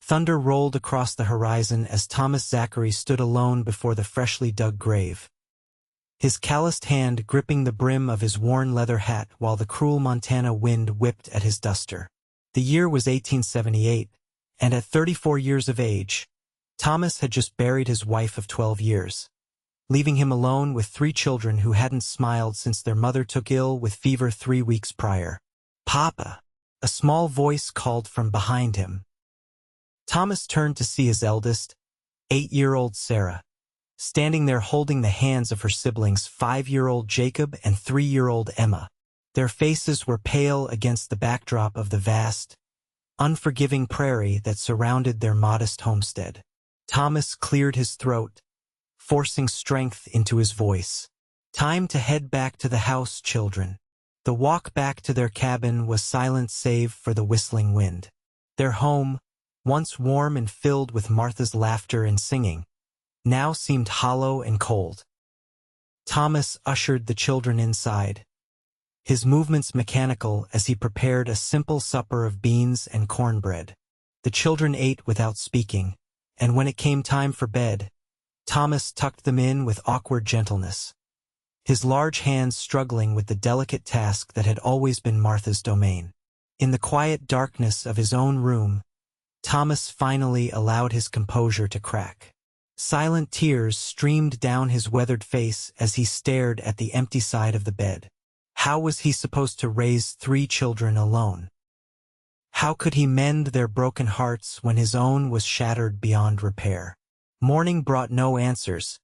Thunder rolled across the horizon as Thomas Zachary stood alone before the freshly dug grave, his calloused hand gripping the brim of his worn leather hat while the cruel Montana wind whipped at his duster. The year was 1878, and at 34 years of age, Thomas had just buried his wife of 12 years, leaving him alone with 3 children who hadn't smiled since their mother took ill with fever 3 weeks prior. "Papa!" A small voice called from behind him. Thomas turned to see his eldest, 8-year-old Sarah, standing there holding the hands of her siblings 5-year-old Jacob and 3-year-old Emma. Their faces were pale against the backdrop of the vast, unforgiving prairie that surrounded their modest homestead. Thomas cleared his throat, forcing strength into his voice. "Time to head back to the house, children." The walk back to their cabin was silent save for the whistling wind. Their home, once warm and filled with Martha's laughter and singing, now seemed hollow and cold. Thomas ushered the children inside, his movements mechanical as he prepared a simple supper of beans and cornbread. The children ate without speaking, and when it came time for bed, Thomas tucked them in with awkward gentleness, his large hands struggling with the delicate task that had always been Martha's domain. In the quiet darkness of his own room, Thomas finally allowed his composure to crack. Silent tears streamed down his weathered face as he stared at the empty side of the bed. How was he supposed to raise 3 children alone? How could he mend their broken hearts when his own was shattered beyond repair? Morning brought no answers,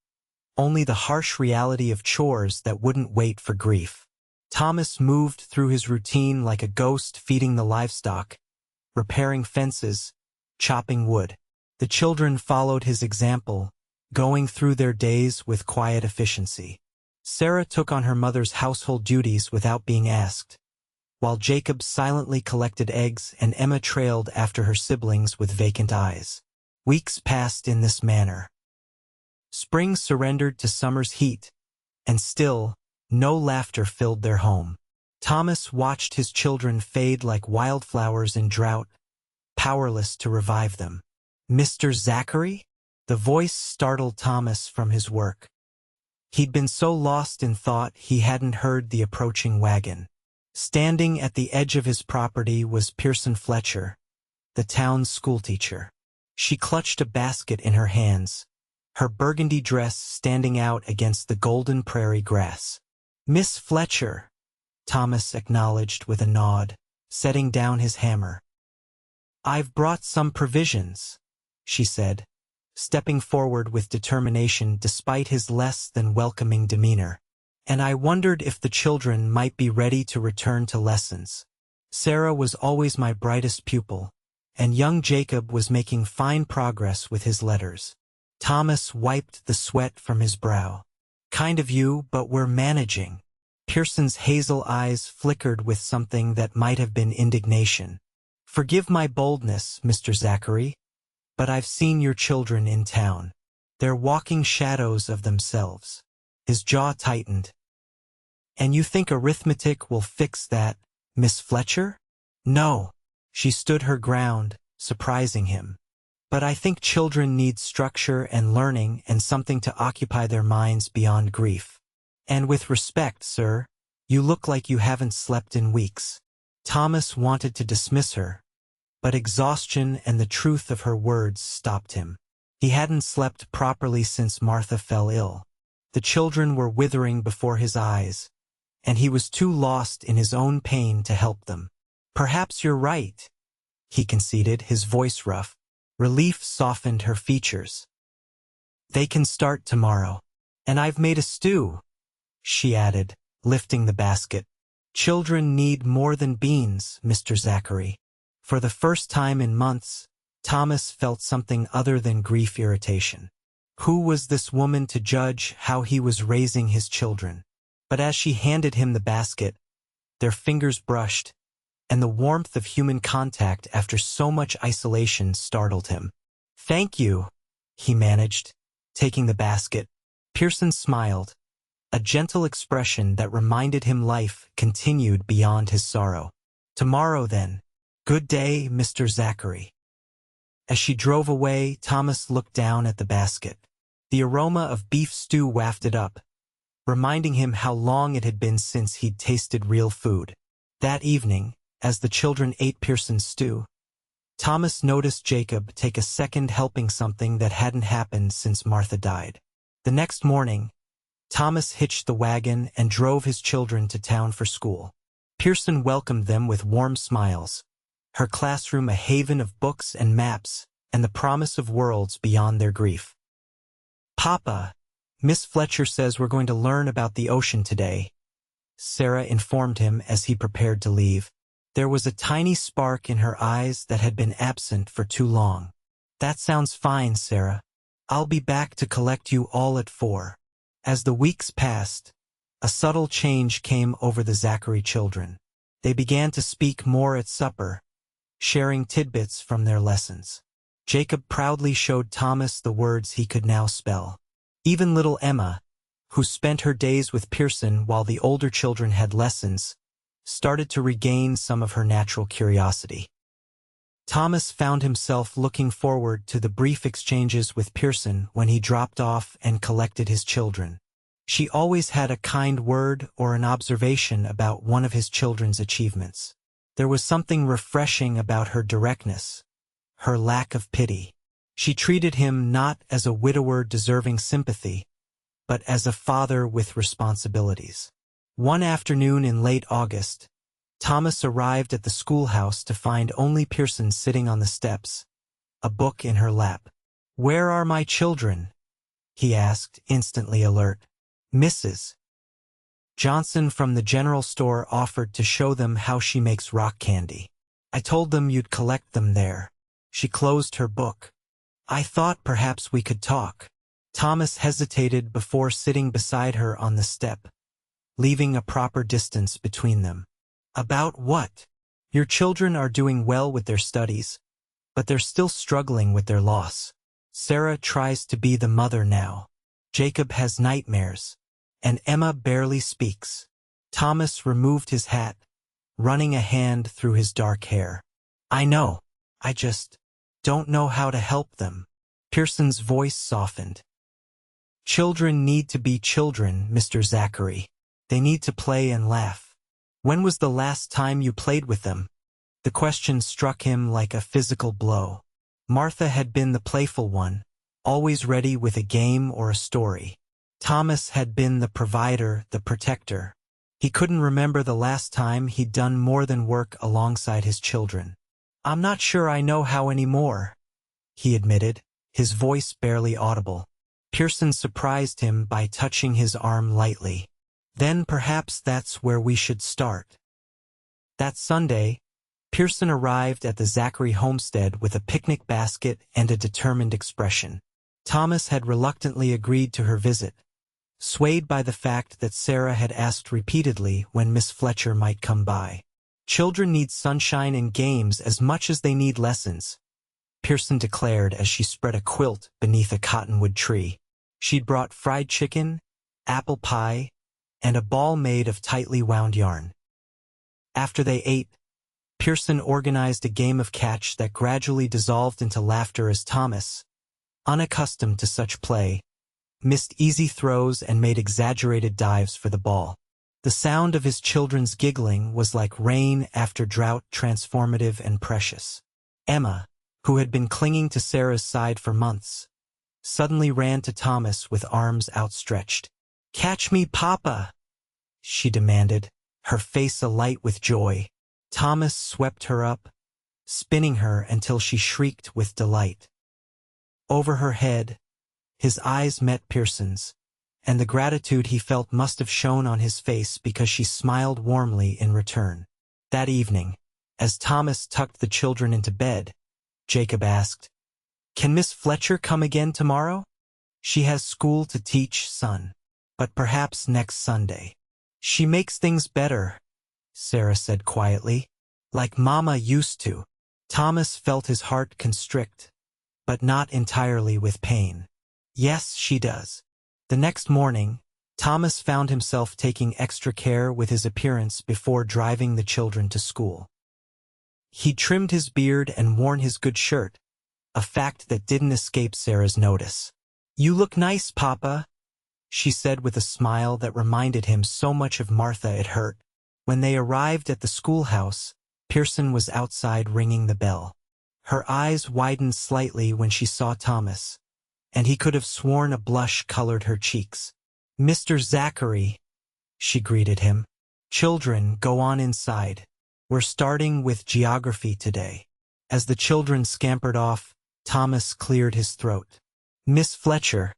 only the harsh reality of chores that wouldn't wait for grief. Thomas moved through his routine like a ghost feeding the livestock, repairing fences, chopping wood. The children followed his example, going through their days with quiet efficiency. Sarah took on her mother's household duties without being asked, while Jacob silently collected eggs and Emma trailed after her siblings with vacant eyes. Weeks passed in this manner. Spring surrendered to summer's heat, and still, no laughter filled their home. Thomas watched his children fade like wildflowers in drought, powerless to revive them. "Mr. Zachary?" The voice startled Thomas from his work. He'd been so lost in thought he hadn't heard the approaching wagon. Standing at the edge of his property was Pearson Fletcher, the town's schoolteacher. She clutched a basket in her hands, her burgundy dress standing out against the golden prairie grass. "Miss Fletcher," Thomas acknowledged with a nod, setting down his hammer. "I've brought some provisions," she said, stepping forward with determination despite his less than welcoming demeanor. "And I wondered if the children might be ready to return to lessons. Sarah was always my brightest pupil, and young Jacob was making fine progress with his letters." Thomas wiped the sweat from his brow. "Kind of you, but we're managing." Pearson's hazel eyes flickered with something that might have been indignation. "Forgive my boldness, Mr. Zachary, but I've seen your children in town. They're walking shadows of themselves." His jaw tightened. "And you think arithmetic will fix that, Miss Fletcher?" "No." She stood her ground, surprising him. "But I think children need structure and learning and something to occupy their minds beyond grief. And with respect, sir, you look like you haven't slept in weeks." Thomas wanted to dismiss her, but exhaustion and the truth of her words stopped him. He hadn't slept properly since Martha fell ill. The children were withering before his eyes, and he was too lost in his own pain to help them. "Perhaps you're right," he conceded, his voice rough. Relief softened her features. "They can start tomorrow. And I've made a stew," she added, lifting the basket. "Children need more than beans, Mr. Zachary." For the first time in months, Thomas felt something other than grief irritation. Who was this woman to judge how he was raising his children? But as she handed him the basket, their fingers brushed, and the warmth of human contact after so much isolation startled him. "Thank you," he managed, taking the basket. Pearson smiled, a gentle expression that reminded him life continued beyond his sorrow. "Tomorrow, then. Good day, Mr. Zachary." As she drove away, Thomas looked down at the basket. The aroma of beef stew wafted up, reminding him how long it had been since he'd tasted real food. That evening, as the children ate Pearson's stew, Thomas noticed Jacob take a second helping something that hadn't happened since Martha died. The next morning, Thomas hitched the wagon and drove his children to town for school. Pearson welcomed them with warm smiles, her classroom a haven of books and maps and the promise of worlds beyond their grief. "Papa, Miss Fletcher says we're going to learn about the ocean today," Sarah informed him as he prepared to leave. There was a tiny spark in her eyes that had been absent for too long. "That sounds fine, Sarah. I'll be back to collect you all at 4. As the weeks passed, a subtle change came over the Zachary children. They began to speak more at supper, sharing tidbits from their lessons. Jacob proudly showed Thomas the words he could now spell. Even little Emma, who spent her days with Pearson while the older children had lessons, started to regain some of her natural curiosity. Thomas found himself looking forward to the brief exchanges with Pearson when he dropped off and collected his children. She always had a kind word or an observation about one of his children's achievements. There was something refreshing about her directness, her lack of pity. She treated him not as a widower deserving sympathy, but as a father with responsibilities. One afternoon in late August, Thomas arrived at the schoolhouse to find only Pearson sitting on the steps, a book in her lap. "Where are my children?" he asked, instantly alert. "Mrs. Johnson from the general store offered to show them how she makes rock candy. I told them you'd collect them there." She closed her book. "I thought perhaps we could talk." Thomas hesitated before sitting beside her on the step, leaving a proper distance between them. "About what?" "Your children are doing well with their studies, but they're still struggling with their loss. Sarah tries to be the mother now. Jacob has nightmares, and Emma barely speaks." Thomas removed his hat, running a hand through his dark hair. "I know. I just don't know how to help them." Pearson's voice softened. "Children need to be children, Mr. Zachary. They need to play and laugh. When was the last time you played with them?" The question struck him like a physical blow. Martha had been the playful one, always ready with a game or a story. Thomas had been the provider, the protector. He couldn't remember the last time he'd done more than work alongside his children. "I'm not sure I know how anymore," he admitted, his voice barely audible. Pearson surprised him by touching his arm lightly. "Then perhaps that's where we should start." That Sunday, Pearson arrived at the Zachary homestead with a picnic basket and a determined expression. Thomas had reluctantly agreed to her visit, swayed by the fact that Sarah had asked repeatedly when Miss Fletcher might come by. "Children need sunshine and games as much as they need lessons," Pearson declared as she spread a quilt beneath a cottonwood tree. She'd brought fried chicken, apple pie, and a ball made of tightly wound yarn. After they ate, Pearson organized a game of catch that gradually dissolved into laughter as Thomas, unaccustomed to such play, missed easy throws and made exaggerated dives for the ball. The sound of his children's giggling was like rain after drought, transformative and precious. Emma, who had been clinging to Sarah's side for months, suddenly ran to Thomas with arms outstretched. "Catch me, Papa," she demanded, her face alight with joy. Thomas swept her up, spinning her until she shrieked with delight. Over her head, his eyes met Pearson's, and the gratitude he felt must have shone on his face because she smiled warmly in return. That evening, as Thomas tucked the children into bed, Jacob asked, "Can Miss Fletcher come again tomorrow? She has school to teach, son, but perhaps next Sunday." "She makes things better," Sarah said quietly, "like Mama used to." Thomas felt his heart constrict, but not entirely with pain. "Yes, she does." The next morning, Thomas found himself taking extra care with his appearance before driving the children to school. He'd trimmed his beard and worn his good shirt, a fact that didn't escape Sarah's notice. "You look nice, Papa," she said with a smile that reminded him so much of Martha it hurt. When they arrived at the schoolhouse, Pearson was outside ringing the bell. Her eyes widened slightly when she saw Thomas, and he could have sworn a blush colored her cheeks. "Mr. Zachary," she greeted him. "Children, go on inside. We're starting with geography today." As the children scampered off, Thomas cleared his throat. "Miss Fletcher,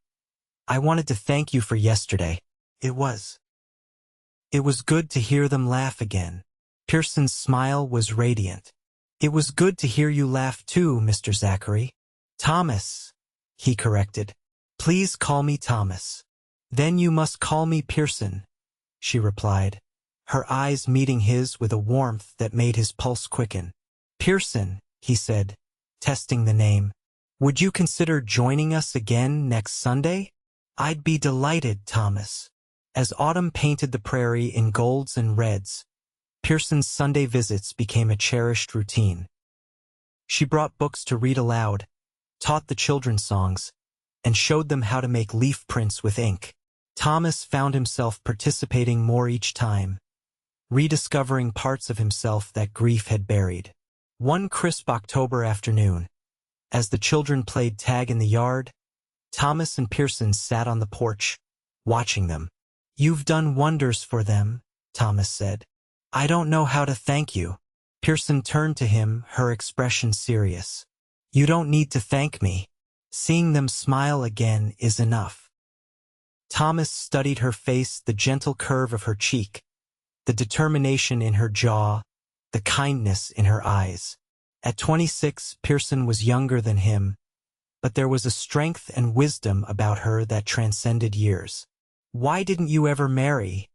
I wanted to thank you for yesterday. It was good to hear them laugh again." Pearson's smile was radiant. "It was good to hear you laugh too, Mr. Zachary." "Thomas," he corrected. "Please call me Thomas." "Then you must call me Pearson," she replied, her eyes meeting his with a warmth that made his pulse quicken. "Pearson," he said, testing the name. "Would you consider joining us again next Sunday?" "I'd be delighted, Thomas." As autumn painted the prairie in golds and reds, Pearson's Sunday visits became a cherished routine. She brought books to read aloud, taught the children songs, and showed them how to make leaf prints with ink. Thomas found himself participating more each time, rediscovering parts of himself that grief had buried. One crisp October afternoon, as the children played tag in the yard, Thomas and Pearson sat on the porch, watching them. "You've done wonders for them," Thomas said. "I don't know how to thank you." Pearson turned to him, her expression serious. "You don't need to thank me. Seeing them smile again is enough." Thomas studied her face, the gentle curve of her cheek, the determination in her jaw, the kindness in her eyes. At 26, Pearson was younger than him, but there was a strength and wisdom about her that transcended years. "Why didn't you ever marry?"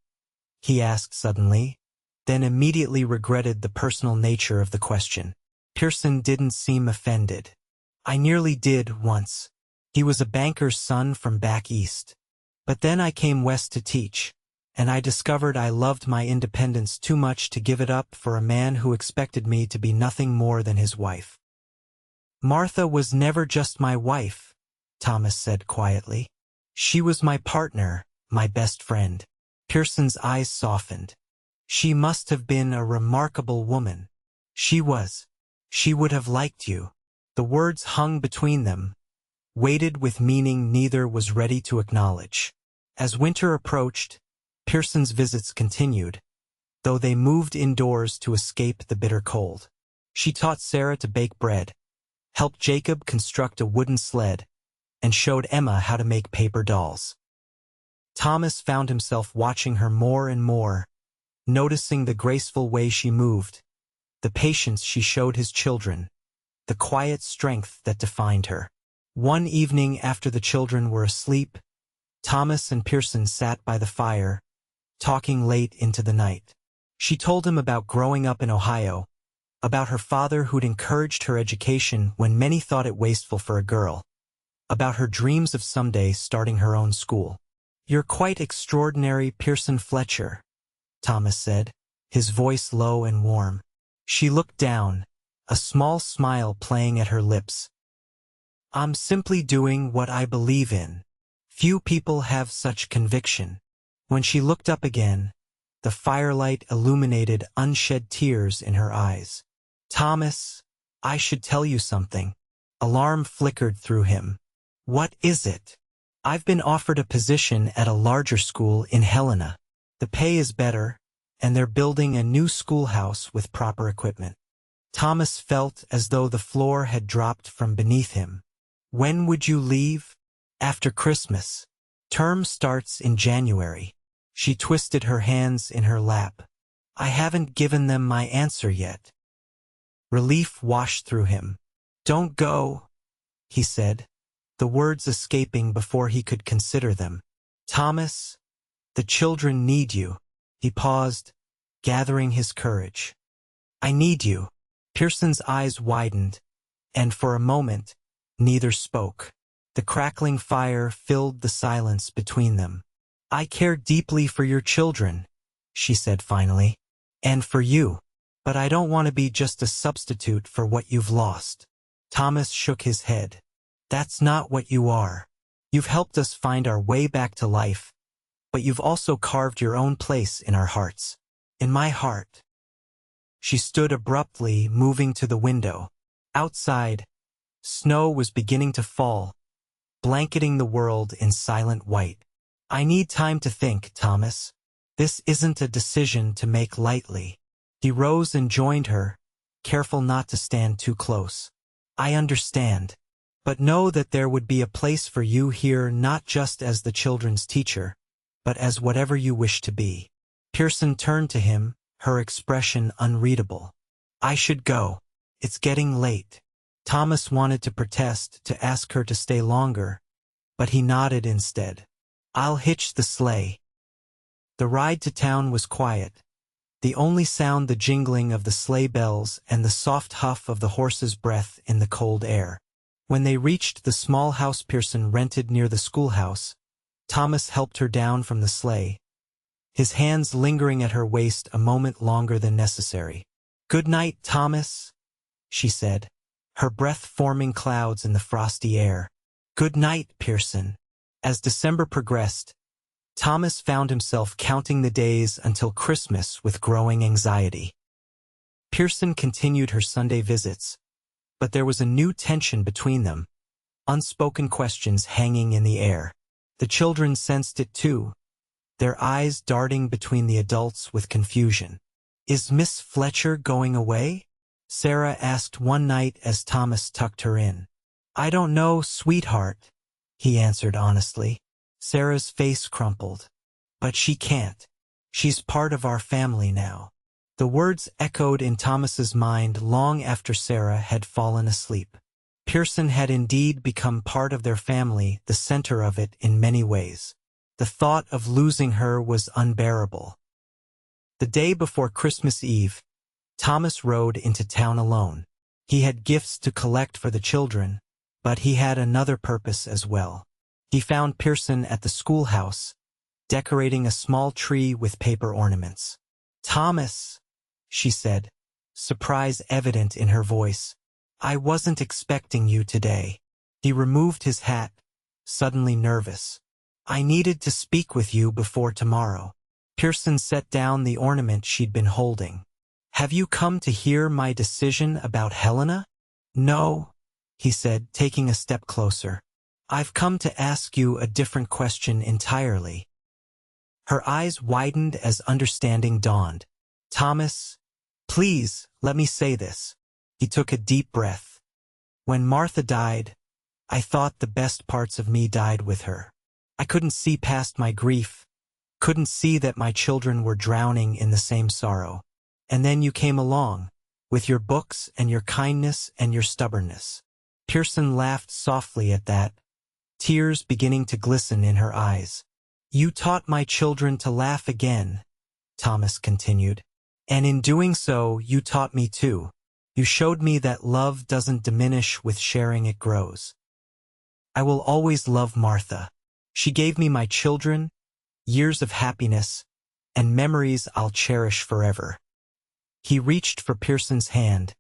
he asked suddenly, then immediately regretted the personal nature of the question. Pearson didn't seem offended. "I nearly did once. He was a banker's son from back east. But then I came west to teach, and I discovered I loved my independence too much to give it up for a man who expected me to be nothing more than his wife." "Martha was never just my wife," Thomas said quietly. "She was my partner, my best friend." Pearson's eyes softened. "She must have been a remarkable woman." "She was. She would have liked you." The words hung between them, weighted with meaning neither was ready to acknowledge. As winter approached, Pearson's visits continued, though they moved indoors to escape the bitter cold. She taught Sarah to bake bread, helped Jacob construct a wooden sled, and showed Emma how to make paper dolls. Thomas found himself watching her more and more, noticing the graceful way she moved, the patience she showed his children, the quiet strength that defined her. One evening after the children were asleep, Thomas and Pearson sat by the fire, talking late into the night. She told him about growing up in Ohio, about her father who'd encouraged her education when many thought it wasteful for a girl, about her dreams of someday starting her own school. "You're quite extraordinary, Pearson Fletcher," Thomas said, his voice low and warm. She looked down, a small smile playing at her lips. "I'm simply doing what I believe in. Few people have such conviction." When she looked up again, the firelight illuminated unshed tears in her eyes. "Thomas, I should tell you something." Alarm flickered through him. "What is it?" "I've been offered a position at a larger school in Helena. The pay is better, and they're building a new schoolhouse with proper equipment." Thomas felt as though the floor had dropped from beneath him. "When would you leave?" "After Christmas. Term starts in January." She twisted her hands in her lap. "I haven't given them my answer yet." Relief washed through him. "Don't go," he said, the words escaping before he could consider them. "Thomas, the children need you." He paused, gathering his courage. "I need you." Pearson's eyes widened, and for a moment, neither spoke. The crackling fire filled the silence between them. "I care deeply for your children," she said finally, "and for you, but I don't want to be just a substitute for what you've lost." Thomas shook his head. That's not what you are. You've helped us find our way back to life, but you've also carved your own place in our hearts. In my heart. She stood abruptly, moving to the window. Outside, snow was beginning to fall, blanketing the world in silent white. I need time to think, Thomas. This isn't a decision to make lightly. He rose and joined her, careful not to stand too close. I understand. But know that there would be a place for you here, not just as the children's teacher, but as whatever you wish to be. Pearson turned to him, her expression unreadable. I should go. It's getting late. Thomas wanted to protest, to ask her to stay longer, but he nodded instead. I'll hitch the sleigh. The ride to town was quiet. The only sound the jingling of the sleigh bells and the soft huff of the horse's breath in the cold air. When they reached the small house Pearson rented near the schoolhouse, Thomas helped her down from the sleigh, his hands lingering at her waist a moment longer than necessary. Good night, Thomas, she said, her breath forming clouds in the frosty air. Good night, Pearson. As December progressed, Thomas found himself counting the days until Christmas with growing anxiety. Pearson continued her Sunday visits, but there was a new tension between them, unspoken questions hanging in the air. The children sensed it too, their eyes darting between the adults with confusion. Is Miss Fletcher going away? Sarah asked one night as Thomas tucked her in. I don't know, sweetheart, he answered honestly. Sarah's face crumpled. But she can't. She's part of our family now. The words echoed in Thomas's mind long after Sarah had fallen asleep. Pearson had indeed become part of their family, the center of it in many ways. The thought of losing her was unbearable. The day before Christmas Eve, Thomas rode into town alone. He had gifts to collect for the children, but he had another purpose as well. He found Pearson at the schoolhouse, decorating a small tree with paper ornaments. Thomas, she said, surprise evident in her voice. I wasn't expecting you today. He removed his hat, suddenly nervous. I needed to speak with you before tomorrow. Pearson set down the ornament she'd been holding. Have you come to hear my decision about Helena? No, he said, taking a step closer. I've come to ask you a different question entirely. Her eyes widened as understanding dawned. Thomas, please, let me say this. He took a deep breath. When Martha died, I thought the best parts of me died with her. I couldn't see past my grief, couldn't see that my children were drowning in the same sorrow. And then you came along, with your books and your kindness and your stubbornness. Pearson laughed softly at that, tears beginning to glisten in her eyes. You taught my children to laugh again, Thomas continued. And in doing so, you taught me too. You showed me that love doesn't diminish with sharing, it grows. I will always love Martha. She gave me my children, years of happiness, and memories I'll cherish forever. He reached for Pearson's hand,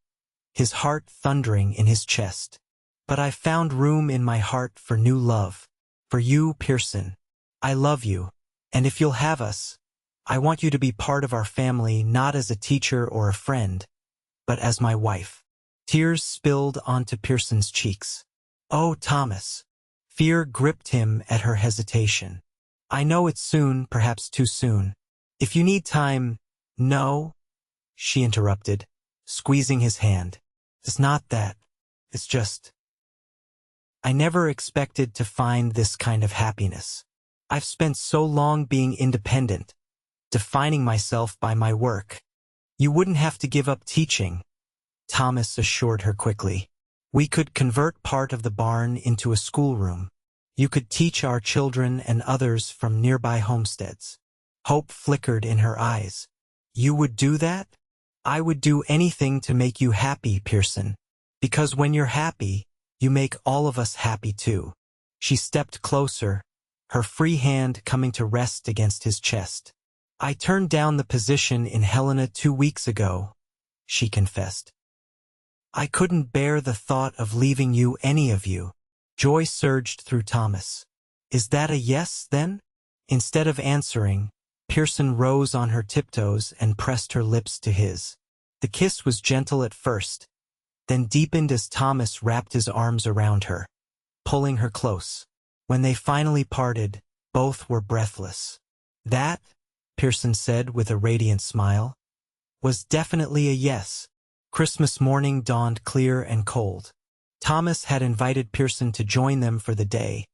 his heart thundering in his chest. But I found room in my heart for new love. For you, Pearson. I love you, and if you'll have us, I want you to be part of our family, not as a teacher or a friend, but as my wife. Tears spilled onto Pearson's cheeks. Oh, Thomas. Fear gripped him at her hesitation. I know it's soon, perhaps too soon. If you need time, no, she interrupted, squeezing his hand. It's not that. It's just, I never expected to find this kind of happiness. I've spent so long being independent, defining myself by my work. You wouldn't have to give up teaching, Thomas assured her quickly. We could convert part of the barn into a schoolroom. You could teach our children and others from nearby homesteads. Hope flickered in her eyes. You would do that? I would do anything to make you happy, Pearson. Because when you're happy, you make all of us happy too. She stepped closer, her free hand coming to rest against his chest. I turned down the position in Helena 2 weeks ago, she confessed. I couldn't bear the thought of leaving you, any of you. Joy surged through Thomas. Is that a yes, then? Instead of answering, Pearson rose on her tiptoes and pressed her lips to his. The kiss was gentle at first, then deepened as Thomas wrapped his arms around her, pulling her close. When they finally parted, both were breathless. That, Pearson said with a radiant smile, was definitely a yes. Christmas morning dawned clear and cold. Thomas had invited Pearson to join them for the day,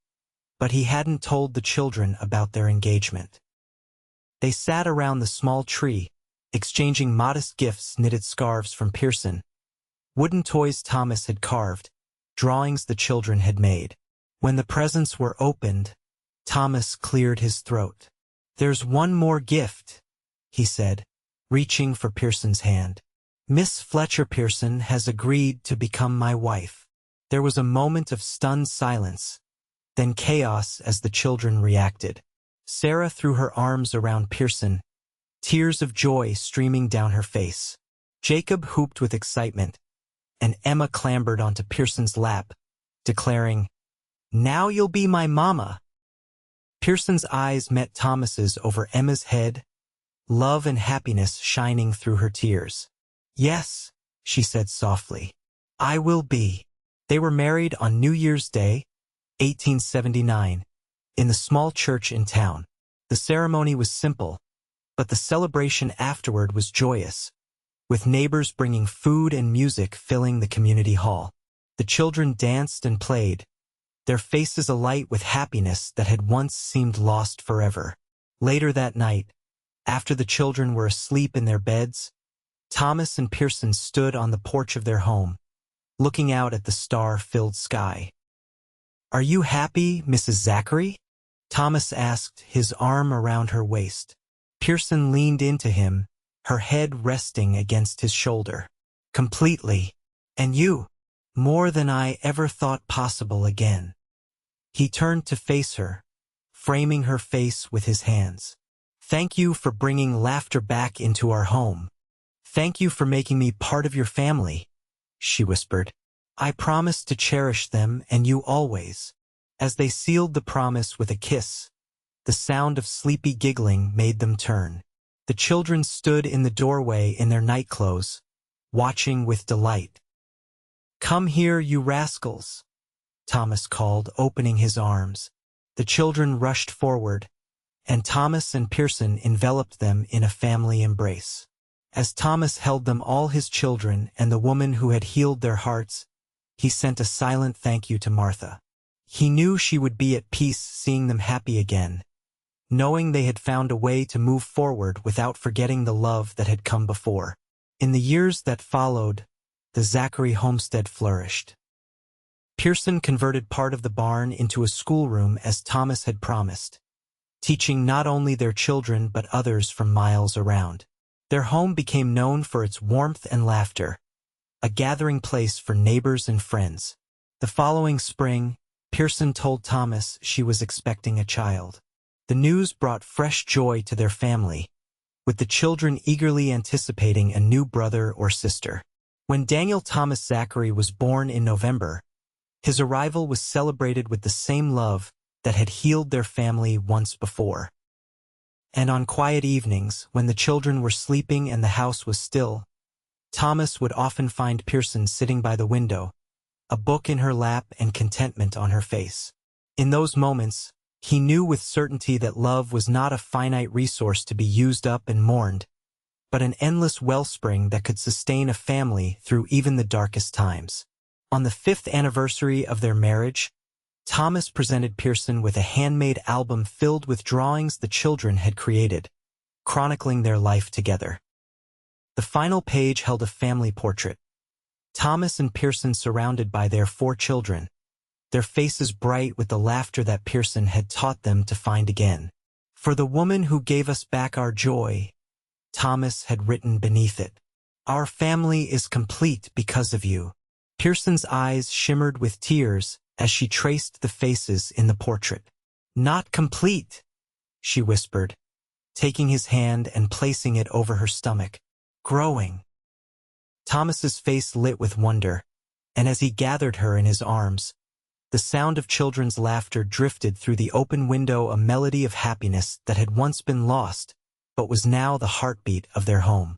but he hadn't told the children about their engagement. They sat around the small tree, exchanging modest gifts, knitted scarves from Pearson, wooden toys Thomas had carved, drawings the children had made. When the presents were opened, Thomas cleared his throat. There's one more gift, he said, reaching for Pearson's hand. Miss Fletcher Pearson has agreed to become my wife. There was a moment of stunned silence, then chaos as the children reacted. Sarah threw her arms around Pearson, tears of joy streaming down her face. Jacob whooped with excitement, and Emma clambered onto Pearson's lap, declaring, "Now you'll be my mama." Pearson's eyes met Thomas's over Emma's head, love and happiness shining through her tears. "Yes," she said softly, "I will be." They were married on New Year's Day, 1879, in the small church in town. The ceremony was simple, but the celebration afterward was joyous, with neighbors bringing food and music filling the community hall. The children danced and played, their faces alight with happiness that had once seemed lost forever. Later that night, after the children were asleep in their beds, Thomas and Pearson stood on the porch of their home, looking out at the star-filled sky. "Are you happy, Mrs. Zachary?" Thomas asked, his arm around her waist. Pearson leaned into him, her head resting against his shoulder. "Completely. And you? More than I ever thought possible again." He turned to face her, framing her face with his hands. "Thank you for bringing laughter back into our home. Thank you for making me part of your family," she whispered. "I promise to cherish them and you always." As they sealed the promise with a kiss, the sound of sleepy giggling made them turn. The children stood in the doorway in their nightclothes, watching with delight. "Come here, you rascals," Thomas called, opening his arms. The children rushed forward, and Thomas and Pearson enveloped them in a family embrace. As Thomas held them, all his children and the woman who had healed their hearts, he sent a silent thank you to Martha. He knew she would be at peace seeing them happy again, knowing they had found a way to move forward without forgetting the love that had come before. In the years that followed, the Zachary homestead flourished. Pearson converted part of the barn into a schoolroom as Thomas had promised, teaching not only their children but others from miles around. Their home became known for its warmth and laughter, a gathering place for neighbors and friends. The following spring, Pearson told Thomas she was expecting a child. The news brought fresh joy to their family, with the children eagerly anticipating a new brother or sister. When Daniel Thomas Zachary was born in November, his arrival was celebrated with the same love that had healed their family once before. And on quiet evenings, when the children were sleeping and the house was still, Thomas would often find Pearson sitting by the window, a book in her lap and contentment on her face. In those moments, he knew with certainty that love was not a finite resource to be used up and mourned, but an endless wellspring that could sustain a family through even the darkest times. On the 5th anniversary of their marriage, Thomas presented Pearson with a handmade album filled with drawings the children had created, chronicling their life together. The final page held a family portrait, Thomas and Pearson surrounded by their 4 children, their faces bright with the laughter that Pearson had taught them to find again. "For the woman who gave us back our joy," Thomas had written beneath it. "Our family is complete because of you." Pearson's eyes shimmered with tears as she traced the faces in the portrait. "Not complete," she whispered, taking his hand and placing it over her stomach. "Growing." Thomas's face lit with wonder, and as he gathered her in his arms, the sound of children's laughter drifted through the open window, a melody of happiness that had once been lost, but was now the heartbeat of their home.